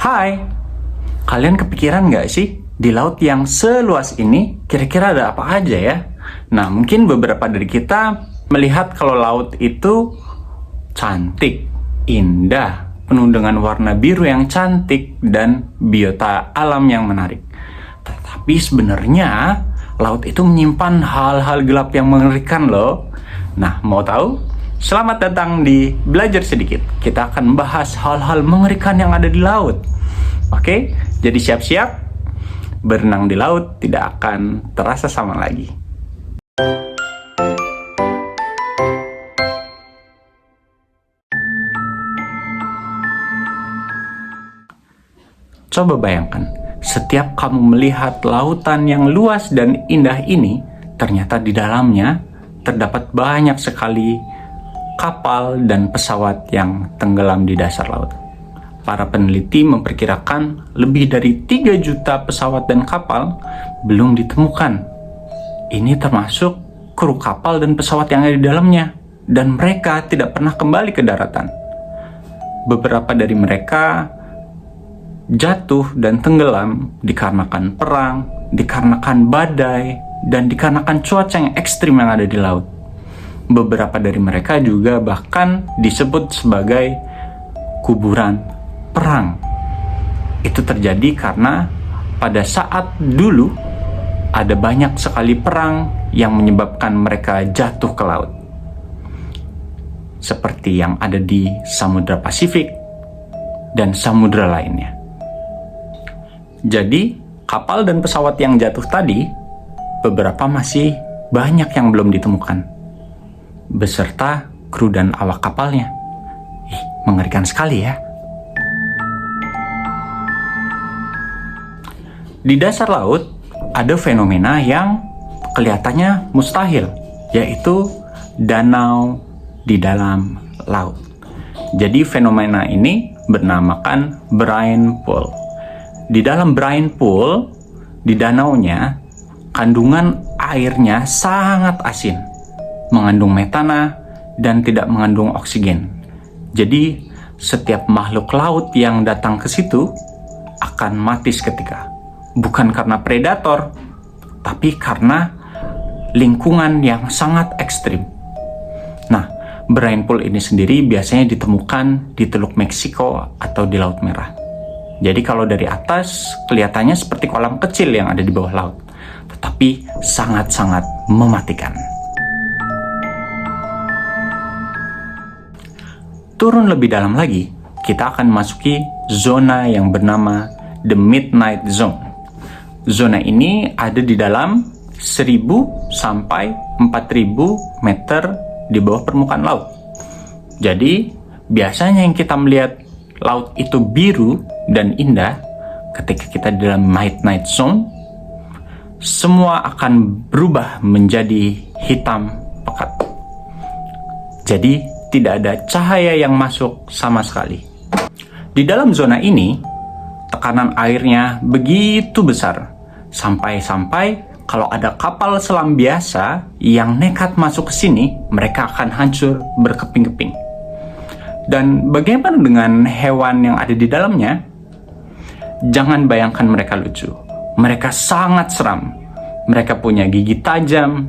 Hai, kalian kepikiran nggak sih di laut yang seluas ini kira-kira ada apa aja ya? Nah, mungkin beberapa dari kita melihat kalau laut itu cantik, indah, penuh dengan warna biru yang cantik dan biota alam yang menarik. Tetapi sebenarnya laut itu menyimpan hal-hal gelap yang mengerikan loh. Nah, mau tahu? Selamat datang di Belajar Sedikit. Kita akan membahas hal-hal mengerikan yang ada di laut. Oke, jadi siap-siap. Berenang di laut tidak akan terasa sama lagi. Coba bayangkan, setiap kamu melihat lautan yang luas dan indah ini, ternyata di dalamnya terdapat banyak sekali kapal dan pesawat yang tenggelam di dasar laut. Para peneliti memperkirakan lebih dari 3 juta pesawat dan kapal belum ditemukan. Ini termasuk kru kapal dan pesawat yang ada di dalamnya, dan mereka tidak pernah kembali ke daratan. Beberapa dari mereka jatuh dan tenggelam dikarenakan perang, dikarenakan badai, dan dikarenakan cuaca yang ekstrim yang ada di laut. Beberapa dari mereka juga bahkan disebut sebagai kuburan perang. Itu terjadi karena pada saat dulu ada banyak sekali perang yang menyebabkan mereka jatuh ke laut. Seperti yang ada di Samudra Pasifik dan samudra lainnya. Jadi, kapal dan pesawat yang jatuh tadi, beberapa masih banyak yang belum ditemukan, beserta kru dan awak kapalnya. Mengerikan sekali ya. Di dasar laut ada fenomena yang kelihatannya mustahil, yaitu danau di dalam laut. Jadi fenomena ini bernamakan brine pool. Di dalam brine pool, di danaunya, kandungan airnya sangat asin, mengandung metana dan tidak mengandung oksigen. Jadi setiap makhluk laut yang datang ke situ akan mati seketika. Bukan karena predator, tapi karena lingkungan yang sangat ekstrim. Nah, brine pool ini sendiri biasanya ditemukan di Teluk Meksiko atau di Laut Merah. Jadi kalau dari atas kelihatannya seperti kolam kecil yang ada di bawah laut, tetapi sangat-sangat mematikan. Turun lebih dalam lagi, kita akan memasuki zona yang bernama The Midnight Zone. Zona ini ada di dalam 1000 sampai 4000 meter di bawah permukaan laut. Jadi, biasanya yang kita melihat laut itu biru dan indah, ketika kita di dalam Midnight Zone, semua akan berubah menjadi hitam pekat. Jadi, tidak ada cahaya yang masuk sama sekali. Di dalam zona ini, tekanan airnya begitu besar, sampai-sampai kalau ada kapal selam biasa yang nekat masuk ke sini, mereka akan hancur berkeping-keping. Dan bagaimana dengan hewan yang ada di dalamnya? Jangan bayangkan mereka lucu. Mereka sangat seram. Mereka punya gigi tajam,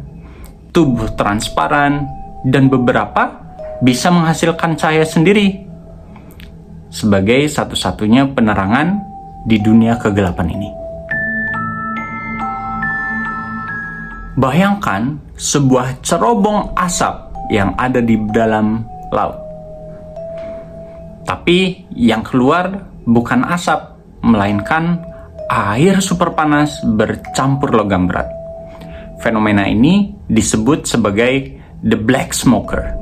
tubuh transparan, dan beberapa bisa menghasilkan cahaya sendiri sebagai satu-satunya penerangan di dunia kegelapan ini. Bayangkan sebuah cerobong asap yang ada di dalam laut. Tapi yang keluar bukan asap, melainkan air super panas bercampur logam berat. Fenomena ini disebut sebagai the black smoker.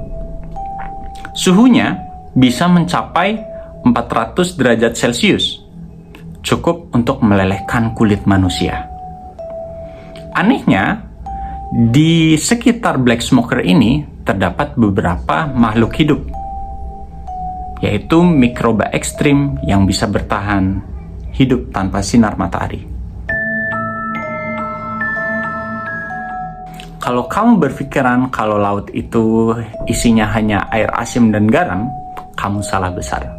Suhunya bisa mencapai 400 derajat Celcius, cukup untuk melelehkan kulit manusia. Anehnya, di sekitar black smoker ini terdapat beberapa makhluk hidup, yaitu mikroba ekstrim yang bisa bertahan hidup tanpa sinar matahari. Kalau kamu berpikiran kalau laut itu isinya hanya air asin dan garam, kamu salah besar.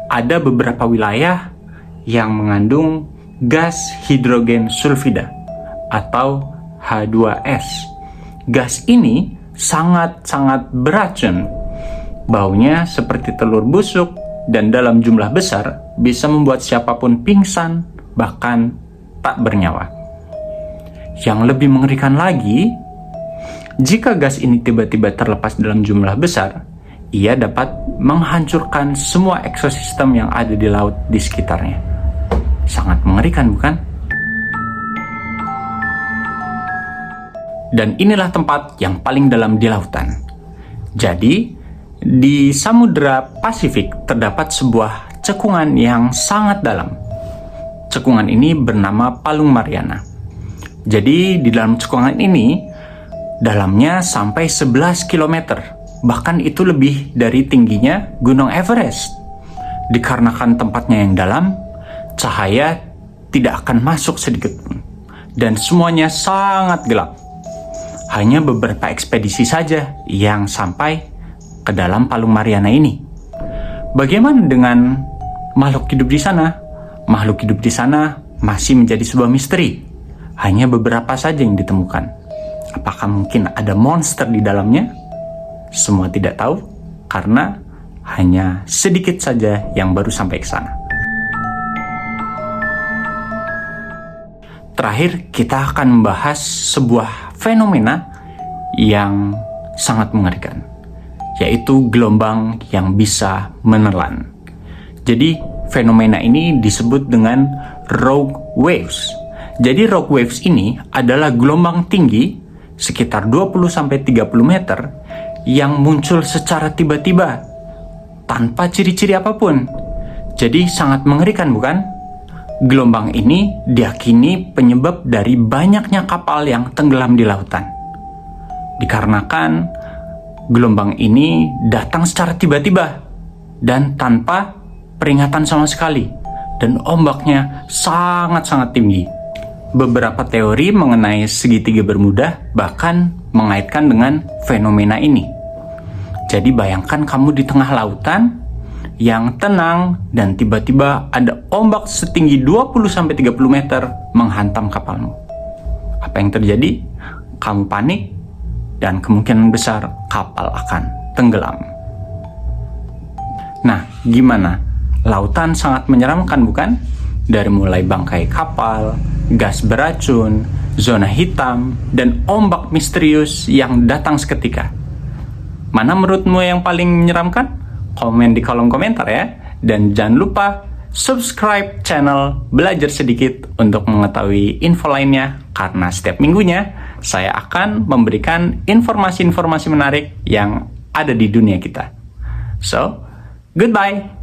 Ada beberapa wilayah yang mengandung gas hidrogen sulfida atau H2S. Gas ini sangat-sangat beracun. Baunya seperti telur busuk dan dalam jumlah besar bisa membuat siapapun pingsan, bahkan tak bernyawa. Yang lebih mengerikan lagi, jika gas ini tiba-tiba terlepas dalam jumlah besar, ia dapat menghancurkan semua ekosistem yang ada di laut di sekitarnya. Sangat mengerikan, bukan? Dan inilah tempat yang paling dalam di lautan. Jadi, di Samudra Pasifik terdapat sebuah cekungan yang sangat dalam. Cekungan ini bernama Palung Mariana. Jadi, di dalam cekungan ini, dalamnya sampai 11 km. Bahkan itu lebih dari tingginya Gunung Everest. Dikarenakan tempatnya yang dalam, cahaya tidak akan masuk sedikit pun. Dan semuanya sangat gelap. Hanya beberapa ekspedisi saja yang sampai ke dalam Palung Mariana ini. Bagaimana dengan makhluk hidup di sana? Makhluk hidup di sana masih menjadi sebuah misteri. Hanya beberapa saja yang ditemukan. Apakah mungkin ada monster di dalamnya? Semua tidak tahu, karena hanya sedikit saja yang baru sampai ke sana. Terakhir, kita akan membahas sebuah fenomena yang sangat mengerikan, yaitu gelombang yang bisa menelan. Jadi, fenomena ini disebut dengan rogue waves. Jadi, rogue waves ini adalah gelombang tinggi sekitar 20-30 meter yang muncul secara tiba-tiba tanpa ciri-ciri apapun. Jadi sangat mengerikan, bukan? Gelombang ini diyakini penyebab dari banyaknya kapal yang tenggelam di lautan. Dikarenakan gelombang ini datang secara tiba-tiba dan tanpa peringatan sama sekali, dan ombaknya sangat-sangat tinggi. Beberapa teori mengenai segitiga Bermuda bahkan mengaitkan dengan fenomena ini. Jadi bayangkan kamu di tengah lautan yang tenang dan tiba-tiba ada ombak setinggi 20-30 meter menghantam kapalmu. Apa yang terjadi? Kamu panik dan kemungkinan besar kapal akan tenggelam. Nah, gimana? Lautan sangat menyeramkan, bukan? Dari mulai bangkai kapal, gas beracun, zona hitam, dan ombak misterius yang datang seketika. Mana menurutmu yang paling menyeramkan? Komen di kolom komentar ya. Dan jangan lupa subscribe channel Belajar Sedikit untuk mengetahui info lainnya, karena setiap minggunya saya akan memberikan informasi-informasi menarik yang ada di dunia kita. So, goodbye!